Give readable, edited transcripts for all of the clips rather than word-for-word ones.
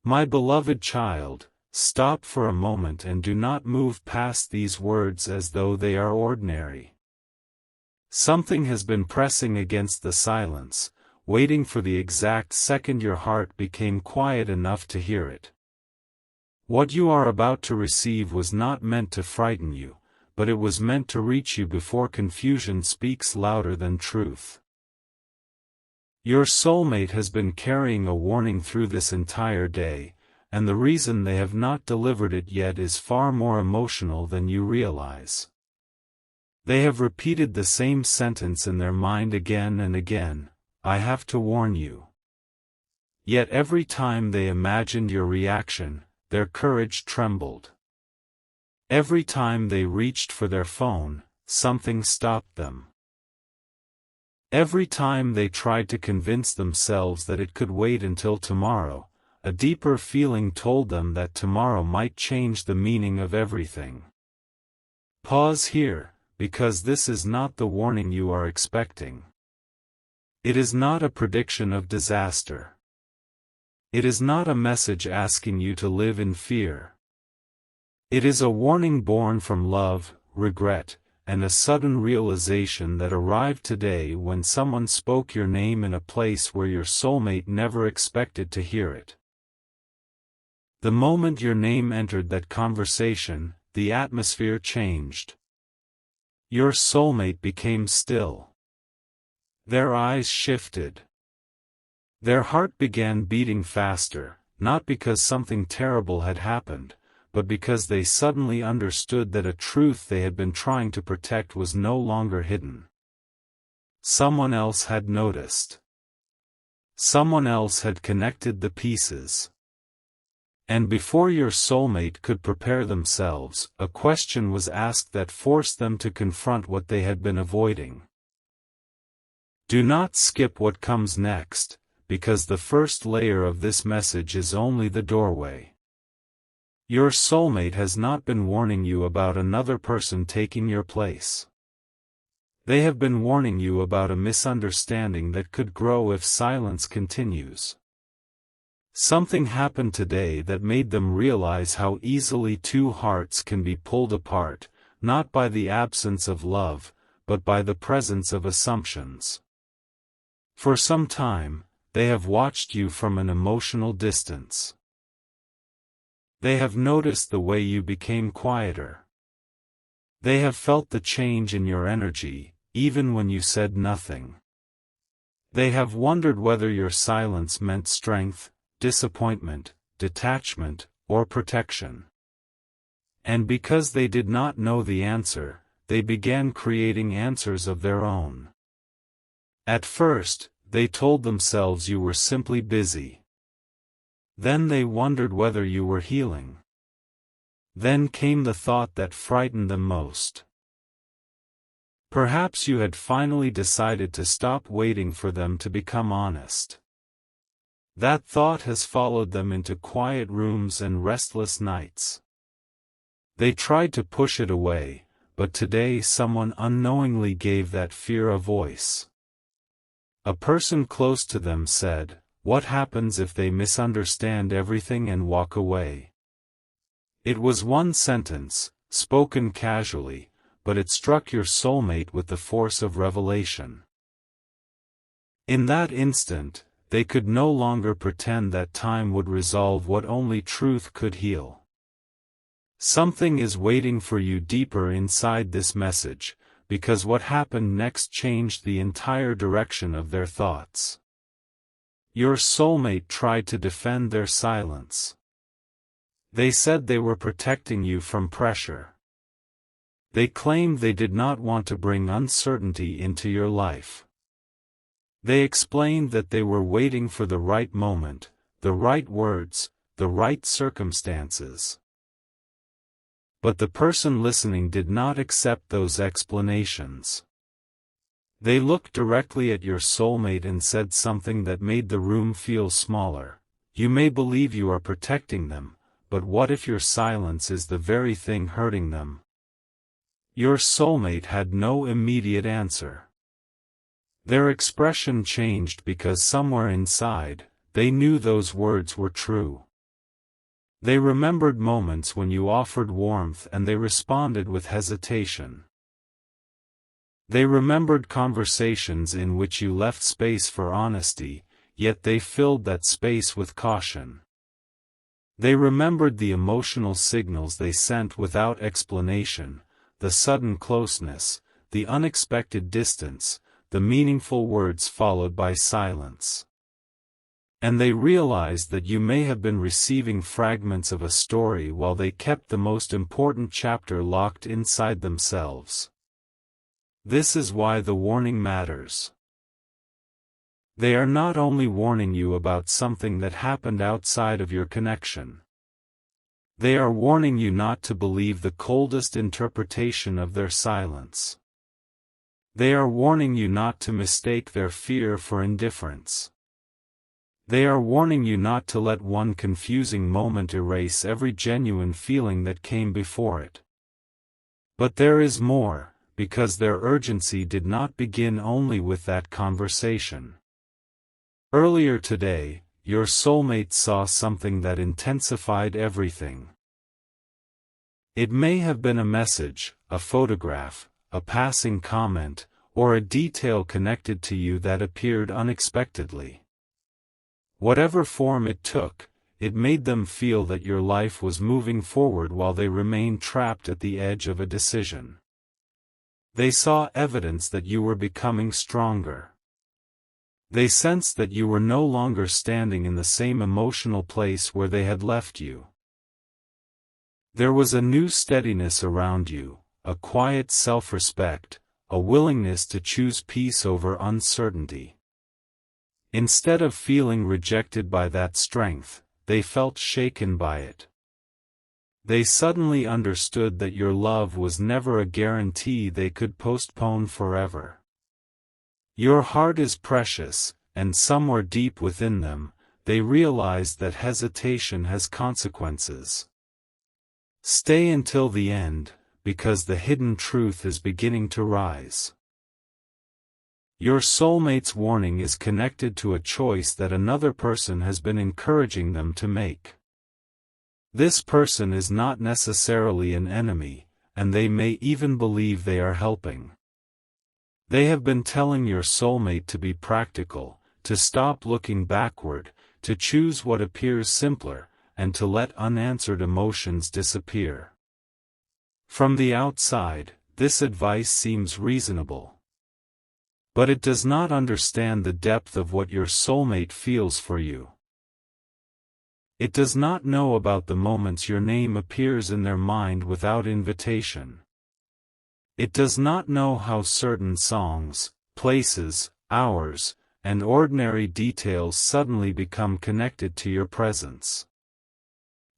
My beloved child, stop for a moment and do not move past these words as though they are ordinary. Something has been pressing against the silence, waiting for the exact second your heart became quiet enough to hear it. What you are about to receive was not meant to frighten you, but it was meant to reach you before confusion speaks louder than truth. Your soulmate has been carrying a warning through this entire day, and the reason they have not delivered it yet is far more emotional than you realize. They have repeated the same sentence in their mind again and again, "I have to warn you." Yet every time they imagined your reaction, their courage trembled. Every time they reached for their phone, something stopped them. Every time they tried to convince themselves that it could wait until tomorrow, a deeper feeling told them that tomorrow might change the meaning of everything. Pause here, because this is not the warning you are expecting. It is not a prediction of disaster. It is not a message asking you to live in fear. It is a warning born from love, regret, and a sudden realization that arrived today when someone spoke your name in a place where your soulmate never expected to hear it. The moment your name entered that conversation, the atmosphere changed. Your soulmate became still. Their eyes shifted. Their heart began beating faster, not because something terrible had happened, but because they suddenly understood that a truth they had been trying to protect was no longer hidden. Someone else had noticed. Someone else had connected the pieces. And before your soulmate could prepare themselves, a question was asked that forced them to confront what they had been avoiding. Do not skip what comes next, because the first layer of this message is only the doorway. Your soulmate has not been warning you about another person taking your place. They have been warning you about a misunderstanding that could grow if silence continues. Something happened today that made them realize how easily two hearts can be pulled apart, not by the absence of love, but by the presence of assumptions. For some time, they have watched you from an emotional distance. They have noticed the way you became quieter. They have felt the change in your energy, even when you said nothing. They have wondered whether your silence meant strength, disappointment, detachment, or protection. And because they did not know the answer, they began creating answers of their own. At first, they told themselves you were simply busy. Then they wondered whether you were healing. Then came the thought that frightened them most. Perhaps you had finally decided to stop waiting for them to become honest. That thought has followed them into quiet rooms and restless nights. They tried to push it away, but today someone unknowingly gave that fear a voice. A person close to them said, "What happens if they misunderstand everything and walk away?" It was one sentence, spoken casually, but it struck your soulmate with the force of revelation. In that instant, they could no longer pretend that time would resolve what only truth could heal. Something is waiting for you deeper inside this message, because what happened next changed the entire direction of their thoughts. Your soulmate tried to defend their silence. They said they were protecting you from pressure. They claimed they did not want to bring uncertainty into your life. They explained that they were waiting for the right moment, the right words, the right circumstances. But the person listening did not accept those explanations. They looked directly at your soulmate and said something that made the room feel smaller. You may believe you are protecting them, but what if your silence is the very thing hurting them? Your soulmate had no immediate answer. Their expression changed because somewhere inside, they knew those words were true. They remembered moments when you offered warmth and they responded with hesitation. They remembered conversations in which you left space for honesty, yet they filled that space with caution. They remembered the emotional signals they sent without explanation, the sudden closeness, the unexpected distance, the meaningful words followed by silence. And they realized that you may have been receiving fragments of a story while they kept the most important chapter locked inside themselves. This is why the warning matters. They are not only warning you about something that happened outside of your connection. They are warning you not to believe the coldest interpretation of their silence. They are warning you not to mistake their fear for indifference. They are warning you not to let one confusing moment erase every genuine feeling that came before it. But there is more, because their urgency did not begin only with that conversation. Earlier today, your soulmate saw something that intensified everything. It may have been a message, a photograph, a passing comment, or a detail connected to you that appeared unexpectedly. Whatever form it took, it made them feel that your life was moving forward while they remained trapped at the edge of a decision. They saw evidence that you were becoming stronger. They sensed that you were no longer standing in the same emotional place where they had left you. There was a new steadiness around you, a quiet self-respect, a willingness to choose peace over uncertainty. Instead of feeling rejected by that strength, they felt shaken by it. They suddenly understood that your love was never a guarantee they could postpone forever. Your heart is precious, and somewhere deep within them, they realized that hesitation has consequences. Stay until the end, because the hidden truth is beginning to rise. Your soulmate's warning is connected to a choice that another person has been encouraging them to make. This person is not necessarily an enemy, and they may even believe they are helping. They have been telling your soulmate to be practical, to stop looking backward, to choose what appears simpler, and to let unanswered emotions disappear. From the outside, this advice seems reasonable. But it does not understand the depth of what your soulmate feels for you. It does not know about the moments your name appears in their mind without invitation. It does not know how certain songs, places, hours, and ordinary details suddenly become connected to your presence.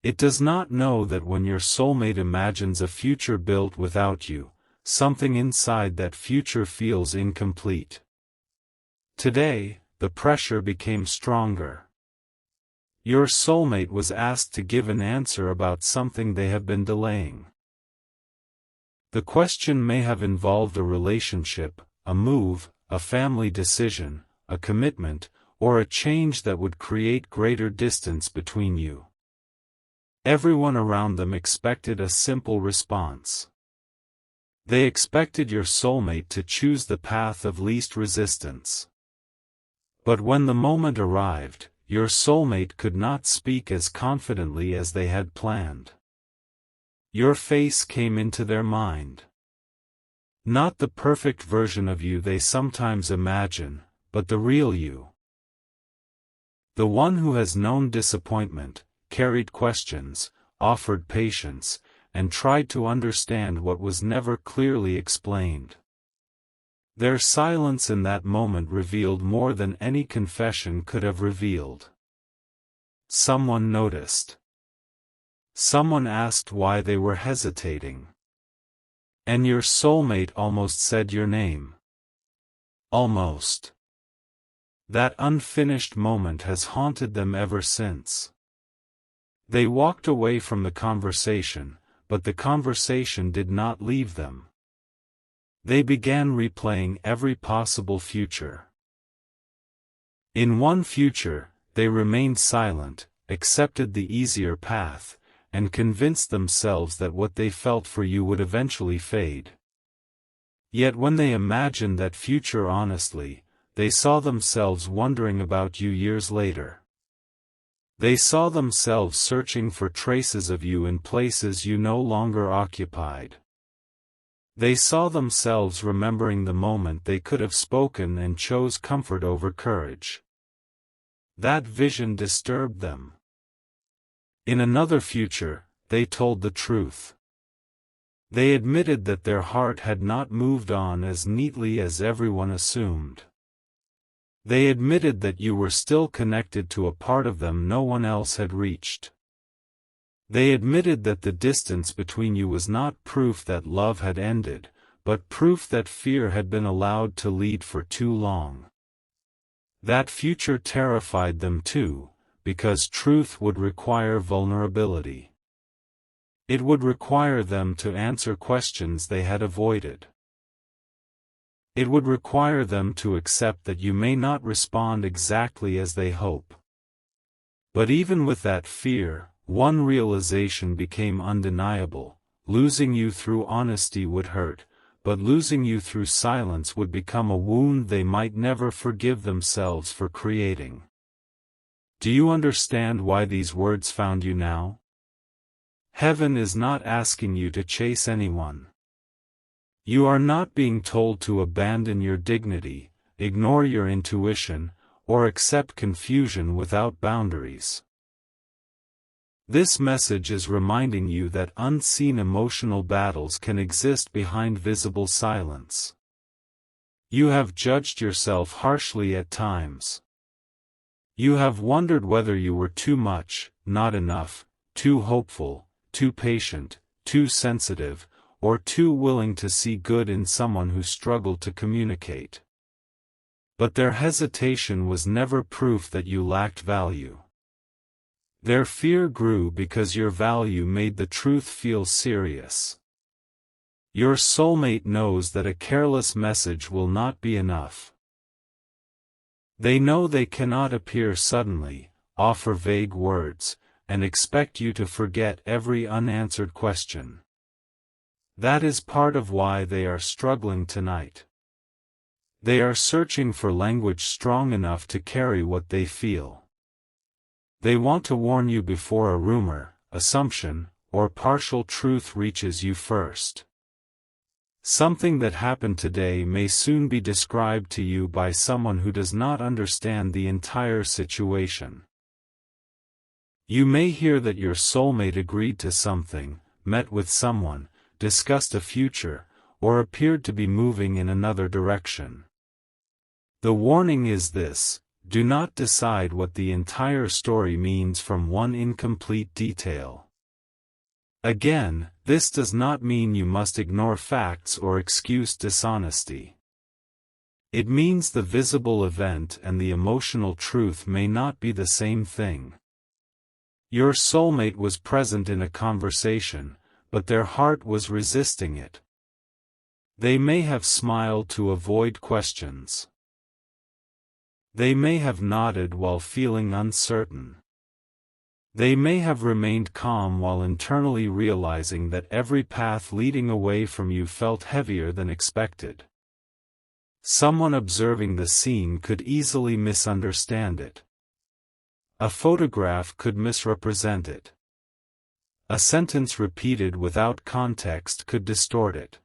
It does not know that when your soulmate imagines a future built without you, something inside that future feels incomplete. Today, the pressure became stronger. Your soulmate was asked to give an answer about something they have been delaying. The question may have involved a relationship, a move, a family decision, a commitment, or a change that would create greater distance between you. Everyone around them expected a simple response. They expected your soulmate to choose the path of least resistance. But when the moment arrived, your soulmate could not speak as confidently as they had planned. Your face came into their mind. Not the perfect version of you they sometimes imagine, but the real you. The one who has known disappointment, carried questions, offered patience, and tried to understand what was never clearly explained. Their silence in that moment revealed more than any confession could have revealed. Someone noticed. Someone asked why they were hesitating. And your soulmate almost said your name. Almost. That unfinished moment has haunted them ever since. They walked away from the conversation, but the conversation did not leave them. They began replaying every possible future. In one future, they remained silent, accepted the easier path, and convinced themselves that what they felt for you would eventually fade. Yet when they imagined that future honestly, they saw themselves wondering about you years later. They saw themselves searching for traces of you in places you no longer occupied. They saw themselves remembering the moment they could have spoken and chose comfort over courage. That vision disturbed them. In another future, they told the truth. They admitted that their heart had not moved on as neatly as everyone assumed. They admitted that you were still connected to a part of them no one else had reached. They admitted that the distance between you was not proof that love had ended, but proof that fear had been allowed to lead for too long. That future terrified them too, because truth would require vulnerability. It would require them to answer questions they had avoided. It would require them to accept that you may not respond exactly as they hope. But even with that fear, one realization became undeniable: losing you through honesty would hurt, but losing you through silence would become a wound they might never forgive themselves for creating. Do you understand why these words found you now? Heaven is not asking you to chase anyone. You are not being told to abandon your dignity, ignore your intuition, or accept confusion without boundaries. This message is reminding you that unseen emotional battles can exist behind visible silence. You have judged yourself harshly at times. You have wondered whether you were too much, not enough, too hopeful, too patient, too sensitive, or too willing to see good in someone who struggled to communicate. But their hesitation was never proof that you lacked value. Their fear grew because your value made the truth feel serious. Your soulmate knows that a careless message will not be enough. They know they cannot appear suddenly, offer vague words, and expect you to forget every unanswered question. That is part of why they are struggling tonight. They are searching for language strong enough to carry what they feel. They want to warn you before a rumor, assumption, or partial truth reaches you first. Something that happened today may soon be described to you by someone who does not understand the entire situation. You may hear that your soulmate agreed to something, met with someone, discussed a future, or appeared to be moving in another direction. The warning is this: do not decide what the entire story means from one incomplete detail. Again, this does not mean you must ignore facts or excuse dishonesty. It means the visible event and the emotional truth may not be the same thing. Your soulmate was present in a conversation, but their heart was resisting it. They may have smiled to avoid questions. They may have nodded while feeling uncertain. They may have remained calm while internally realizing that every path leading away from you felt heavier than expected. Someone observing the scene could easily misunderstand it. A photograph could misrepresent it. A sentence repeated without context could distort it.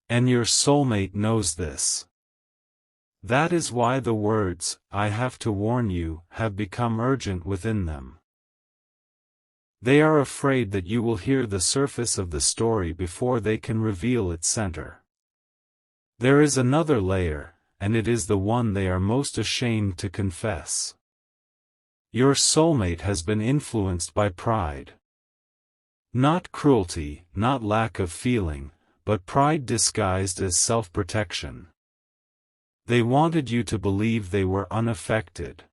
And your soulmate knows this. That is why the words, "I have to warn you," have become urgent within them. They are afraid that you will hear the surface of the story before they can reveal its center. There is another layer, and it is the one they are most ashamed to confess. Your soulmate has been influenced by pride. Not cruelty, not lack of feeling, but pride disguised as self-protection. They wanted you to believe they were unaffected.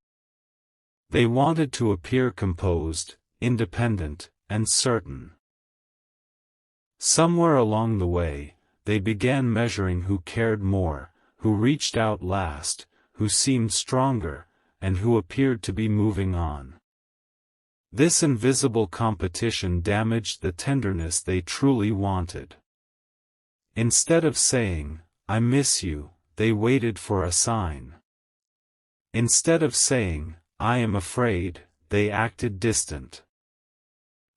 They wanted to appear composed, independent, and certain. Somewhere along the way, they began measuring who cared more, who reached out last, who seemed stronger, and who appeared to be moving on. This invisible competition damaged the tenderness they truly wanted. Instead of saying, "I miss you," they waited for a sign. Instead of saying, "I am afraid," they acted distant.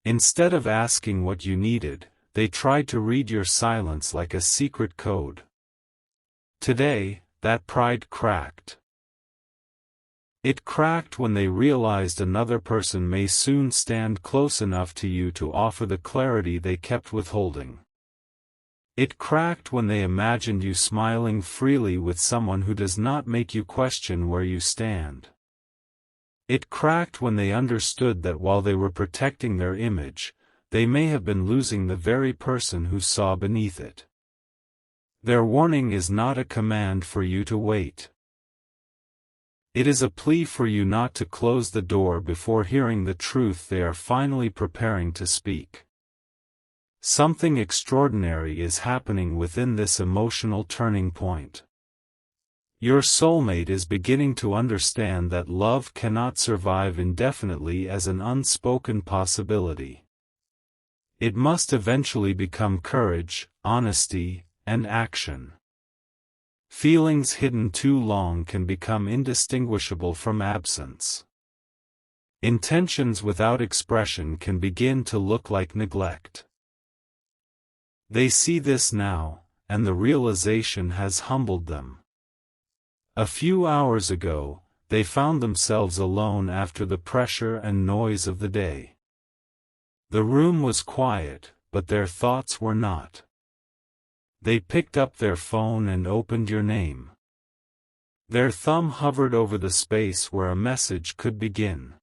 Instead of asking what you needed, they tried to read your silence like a secret code. Today, that pride cracked. It cracked when they realized another person may soon stand close enough to you to offer the clarity they kept withholding. It cracked when they imagined you smiling freely with someone who does not make you question where you stand. It cracked when they understood that while they were protecting their image, they may have been losing the very person who saw beneath it. Their warning is not a command for you to wait. It is a plea for you not to close the door before hearing the truth they are finally preparing to speak. Something extraordinary is happening within this emotional turning point. Your soulmate is beginning to understand that love cannot survive indefinitely as an unspoken possibility. It must eventually become courage, honesty, and action. Feelings hidden too long can become indistinguishable from absence. Intentions without expression can begin to look like neglect. They see this now, and the realization has humbled them. A few hours ago, they found themselves alone after the pressure and noise of the day. The room was quiet, but their thoughts were not. They picked up their phone and opened your name. Their thumb hovered over the space where a message could begin.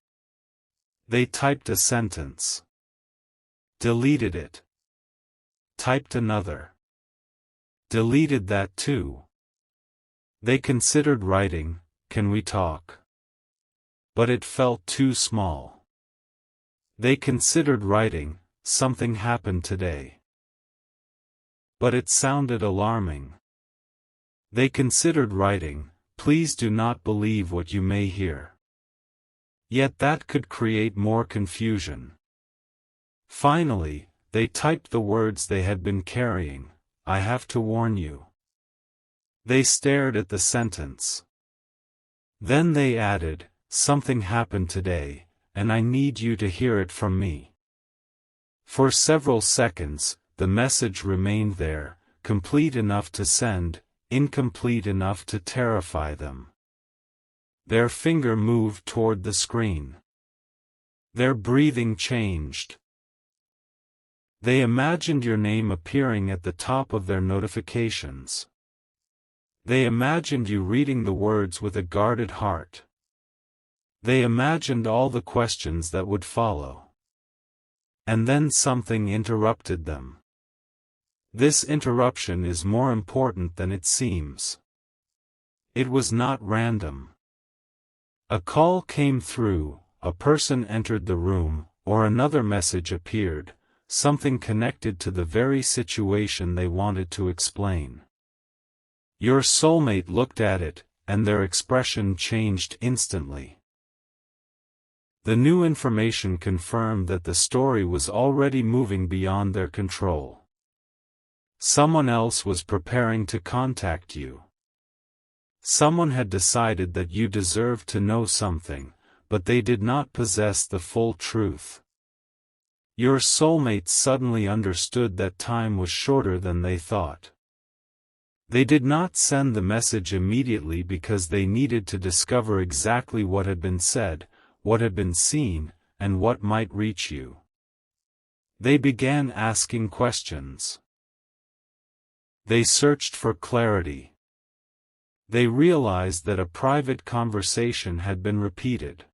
They typed a sentence. Deleted it. Typed another. Deleted that too. They considered writing, "Can we talk?" But it felt too small. They considered writing, "Something happened today." But it sounded alarming. They considered writing, "Please do not believe what you may hear." Yet that could create more confusion. Finally, they typed the words they had been carrying, "I have to warn you." They stared at the sentence. Then they added, "Something happened today, and I need you to hear it from me." For several seconds, the message remained there, complete enough to send, incomplete enough to terrify them. Their finger moved toward the screen. Their breathing changed. They imagined your name appearing at the top of their notifications. They imagined you reading the words with a guarded heart. They imagined all the questions that would follow. And then something interrupted them. This interruption is more important than it seems. It was not random. A call came through, a person entered the room, or another message appeared, something connected to the very situation they wanted to explain. Your soulmate looked at it, and their expression changed instantly. The new information confirmed that the story was already moving beyond their control. Someone else was preparing to contact you. Someone had decided that you deserved to know something, but they did not possess the full truth. Your soulmate suddenly understood that time was shorter than they thought. They did not send the message immediately because they needed to discover exactly what had been said, what had been seen, and what might reach you. They began asking questions. They searched for clarity. They realized that a private conversation had been repeated.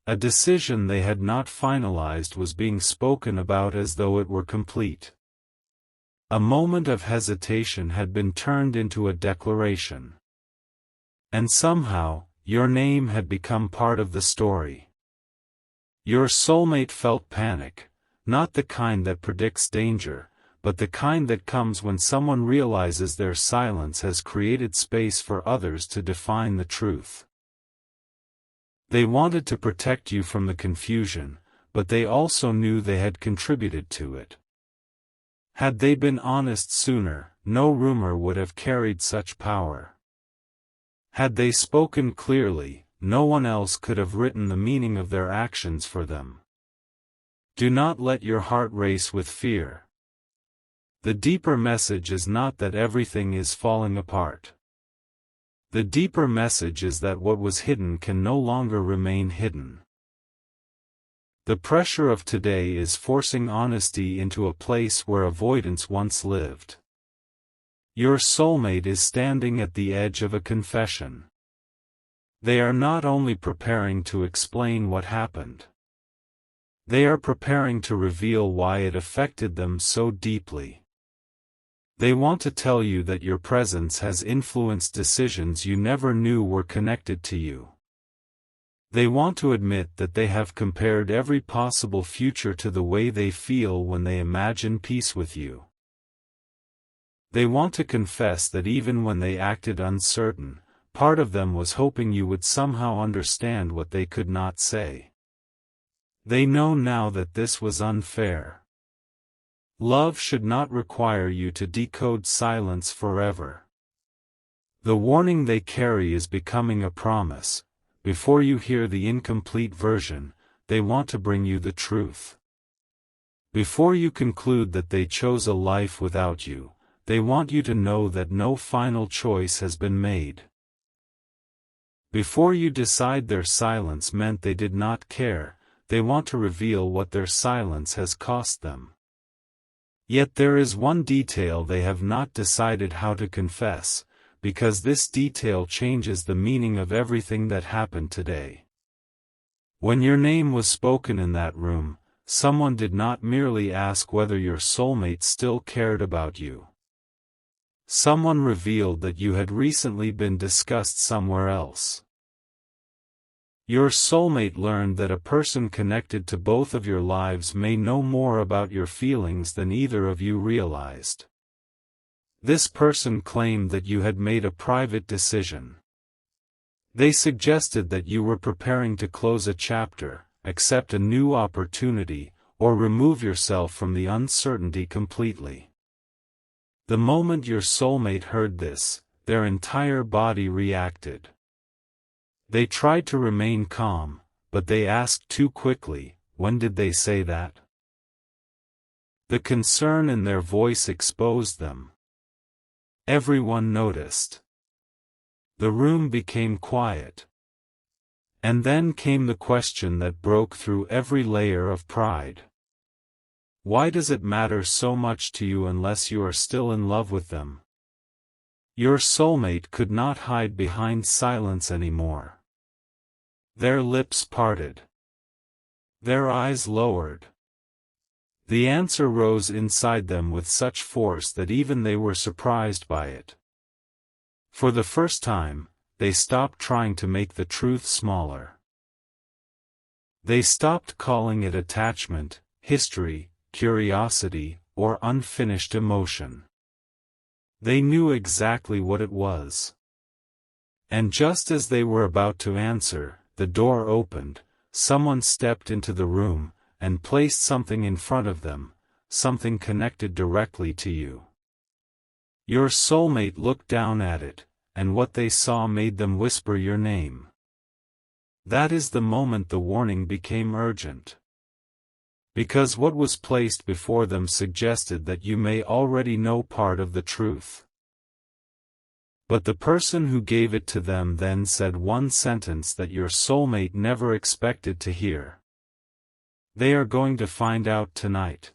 A decision they had not finalized was being spoken about as though it were complete. A moment of hesitation had been turned into a declaration. And somehow, your name had become part of the story. Your soulmate felt panic, not the kind that predicts danger, but the kind that comes when someone realizes their silence has created space for others to define the truth. They wanted to protect you from the confusion, but they also knew they had contributed to it. Had they been honest sooner, no rumor would have carried such power. Had they spoken clearly, no one else could have written the meaning of their actions for them. Do not let your heart race with fear. The deeper message is not that everything is falling apart. The deeper message is that what was hidden can no longer remain hidden. The pressure of today is forcing honesty into a place where avoidance once lived. Your soulmate is standing at the edge of a confession. They are not only preparing to explain what happened. They are preparing to reveal why it affected them so deeply. They want to tell you that your presence has influenced decisions you never knew were connected to you. They want to admit that they have compared every possible future to the way they feel when they imagine peace with you. They want to confess that even when they acted uncertain, part of them was hoping you would somehow understand what they could not say. They know now that this was unfair. Love should not require you to decode silence forever. The warning they carry is becoming a promise. Before you hear the incomplete version, they want to bring you the truth. Before you conclude that they chose a life without you, they want you to know that no final choice has been made. Before you decide their silence meant they did not care, they want to reveal what their silence has cost them. Yet there is one detail they have not decided how to confess, because this detail changes the meaning of everything that happened today. When your name was spoken in that room, someone did not merely ask whether your soulmate still cared about you. Someone revealed that you had recently been discussed somewhere else. Your soulmate learned that a person connected to both of your lives may know more about your feelings than either of you realized. This person claimed that you had made a private decision. They suggested that you were preparing to close a chapter, accept a new opportunity, or remove yourself from the uncertainty completely. The moment your soulmate heard this, their entire body reacted. They tried to remain calm, but they asked too quickly, "When did they say that?" The concern in their voice exposed them. Everyone noticed. The room became quiet. And then came the question that broke through every layer of pride. Why does it matter so much to you unless you are still in love with them? Your soulmate could not hide behind silence anymore. Their lips parted. Their eyes lowered. The answer rose inside them with such force that even they were surprised by it. For the first time, they stopped trying to make the truth smaller. They stopped calling it attachment, history, curiosity, or unfinished emotion. They knew exactly what it was. And just as they were about to answer, the door opened, someone stepped into the room, and placed something in front of them, something connected directly to you. Your soulmate looked down at it, and what they saw made them whisper your name. That is the moment the warning became urgent. Because what was placed before them suggested that you may already know part of the truth. But the person who gave it to them then said one sentence that your soulmate never expected to hear. They are going to find out tonight.